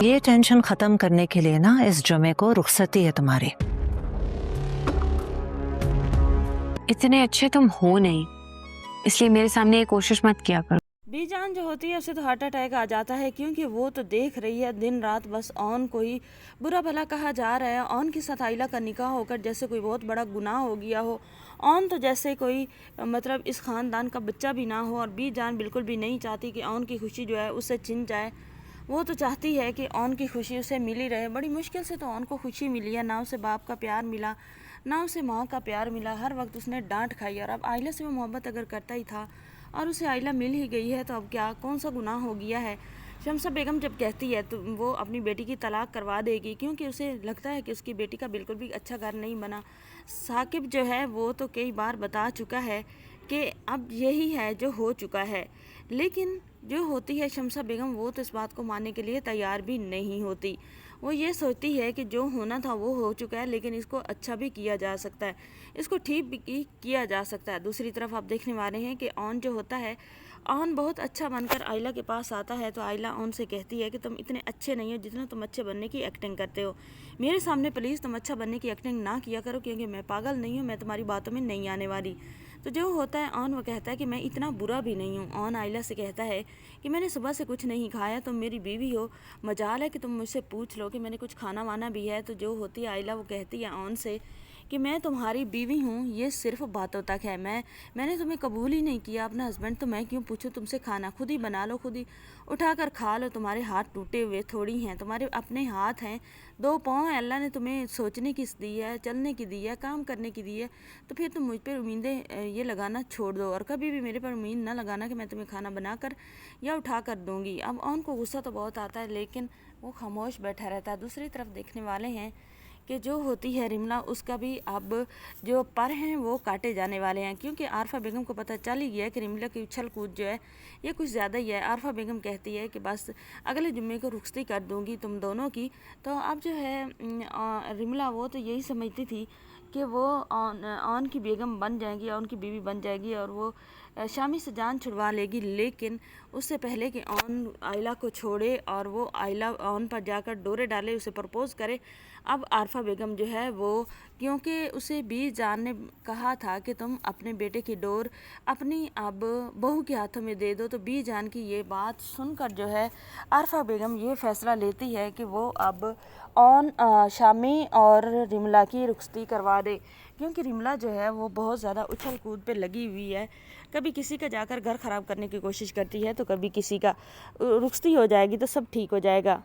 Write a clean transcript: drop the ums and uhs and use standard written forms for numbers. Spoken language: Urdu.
یہ ٹینشن ختم کرنے کے لیے نا اس جمعے کو رخصتی ہے تمہاری. اتنے اچھے تم ہو نہیں، اس لیے میرے سامنے یہ کوشش مت کیا کرو. بی جان جو ہوتی ہے اسے تو ہارٹ اٹیک آ جاتا ہے، کیونکہ وہ تو دیکھ رہی ہے دن رات بس اون کو ہی برا بھلا کہا جا رہا ہے. اون کے ساتھ آئلہ کا نکاح ہو کر جیسے کوئی بہت بڑا گناہ ہو گیا ہو. اون تو جیسے کوئی مطلب اس خاندان کا بچہ بھی نہ ہو، اور بی جان بالکل بھی نہیں چاہتی کہ اون کی خوشی جو ہے اس سے چھن جائے. وہ تو چاہتی ہے کہ اون کی خوشی اسے ملی رہے. بڑی مشکل سے تو اون کو خوشی ملی ہے، نہ اسے باپ کا پیار ملا نہ اسے ماں کا پیار ملا. ہر وقت اس نے ڈانٹ کھائی، اور اب آئلہ سے وہ محبت اگر کرتا ہی تھا اور اسے آئلہ مل ہی گئی ہے تو اب کیا کون سا گناہ ہو گیا ہے. شمسہ بیگم جب کہتی ہے تو وہ اپنی بیٹی کی طلاق کروا دے گی، کیونکہ اسے لگتا ہے کہ اس کی بیٹی کا بالکل بھی اچھا گھر نہیں بنا. ثاقب جو ہے وہ تو کئی بار بتا چکا ہے کہ اب یہی ہے جو ہو چکا ہے، لیکن جو ہوتی ہے شمسہ بیگم وہ تو اس بات کو ماننے کے لیے تیار بھی نہیں ہوتی. وہ یہ سوچتی ہے کہ جو ہونا تھا وہ ہو چکا ہے، لیکن اس کو اچھا بھی کیا جا سکتا ہے، اس کو ٹھیک بھی کیا جا سکتا ہے. دوسری طرف آپ دیکھنے والے ہیں کہ اون جو ہوتا ہے، اون بہت اچھا بن کر آئلہ کے پاس آتا ہے تو آئلہ اون سے کہتی ہے کہ تم اتنے اچھے نہیں ہو جتنا تم اچھے بننے کی ایکٹنگ کرتے ہو. میرے سامنے پلیز تم اچھا بننے کی ایکٹنگ نہ کیا کرو، کیونکہ میں پاگل نہیں ہوں، میں تمہاری باتوں میں نہیں آنے والی. تو جو ہوتا ہے اون وہ کہتا ہے کہ میں اتنا برا بھی نہیں ہوں. اون آئلہ سے کہتا ہے کہ میں نے صبح سے کچھ نہیں کھایا، تم میری بیوی ہو، مجال ہے کہ تم مجھ سے پوچھ لو کہ میں نے کچھ کھانا وانا بھی ہے. تو جو ہوتی ہے آئلہ وہ کہتی ہے اون سے کہ میں تمہاری بیوی ہوں، یہ صرف باتوں تک ہے. میں نے تمہیں قبول ہی نہیں کیا اپنا ہسبینڈ، تو میں کیوں پوچھوں تم سے کھانا؟ خود ہی بنا لو، خود ہی اٹھا کر کھا لو. تمہارے ہاتھ ٹوٹے ہوئے تھوڑی ہیں، تمہارے اپنے ہاتھ ہیں، 2 پاؤں ہیں. اللہ نے تمہیں سوچنے کی دی ہے، چلنے کی دی ہے، کام کرنے کی دی ہے. تو پھر تم مجھ پہ امیدیں یہ لگانا چھوڑ دو، اور کبھی بھی میرے پر امید نہ لگانا کہ میں تمہیں کھانا بنا کر یا اٹھا کر دوں گی. اب اون کو غصہ تو بہت آتا ہے، لیکن وہ خاموش بیٹھا رہتا ہے. دوسری طرف دیکھنے والے ہیں کہ جو ہوتی ہے رملہ، اس کا بھی اب جو پر ہیں وہ کاٹے جانے والے ہیں، کیونکہ عارفہ بیگم کو پتہ چل ہی گیا ہے کہ رملہ کی اچھل کود جو ہے یہ کچھ زیادہ ہی ہے. عارفہ بیگم کہتی ہے کہ بس اگلے جمعے کو رخصتی کر دوں گی تم دونوں کی. تو اب جو ہے رملہ وہ تو یہی سمجھتی تھی کہ وہ اون کی بیگم بن جائے گی، اون کی بیوی بن جائے گی، اور وہ شامی سے جان چھڑوا لے گی. لیکن اس سے پہلے کہ اون آئلہ کو چھوڑے اور وہ آئلہ اون پر جا کر ڈورے ڈالے، اسے پرپوز کرے، اب عارفہ بیگم جو ہے وہ، کیونکہ اسے بی جان نے کہا تھا کہ تم اپنے بیٹے کی ڈور اپنی اب بہو کے ہاتھوں میں دے دو، تو بی جان کی یہ بات سن کر جو ہے عارفہ بیگم یہ فیصلہ لیتی ہے کہ وہ اب اون شامی اور رملہ کی رخصتی کروا دے. کیونکہ رملہ جو ہے وہ بہت زیادہ اچھل کود پہ لگی ہوئی ہے، کبھی کسی کا جا کر گھر خراب کرنے کی کوشش کرتی ہے، تو کبھی کسی کا. رخصتی ہو جائے گی تو سب ٹھیک ہو جائے گا.